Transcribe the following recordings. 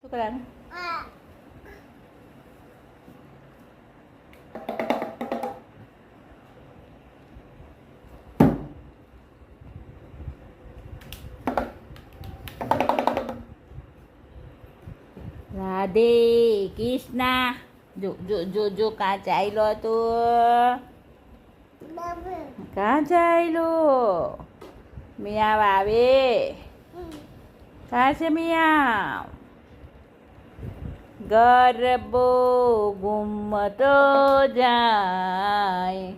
શું કરવાનું? રાધે કૃષ્ણ. જો જો જો જો કાં ચાલ્યો તો કાં ચાલ્યો મિયાવ આવે કાં છે મિયાવ ગરબો ઘૂમતો જાય.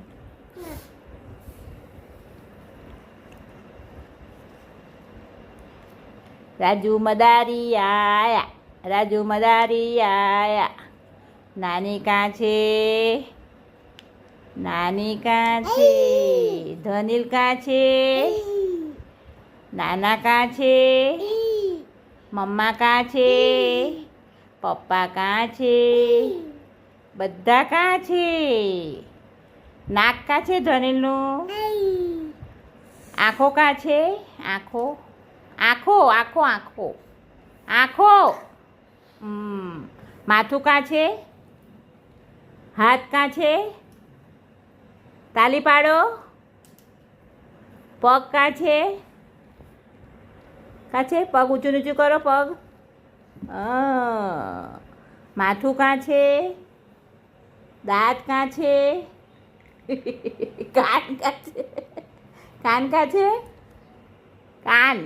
રાજુ મદારી આયા, રાજુ મદારી આયા. નાની કાં છે, નાની કાં છે, ધનિલ કાં છે, નાના કાં છે, મમ્મા કાં છે, પપ્પા કાં છે, બધા કાં છે. નાક કાં છે ધનિલનું? આંખો કાં છે? આંખો આંખો આંખો આંખો આંખો. માથું કાં છે? હાથ કાં છે? તાલી પાડો. પગ કાં છે? કાં છે? પગ ઊંચું નીચું કરો પગ. માથું કાં છે? દાંત કાં છે? કાન કાં છે? કાન કાં છે? કાન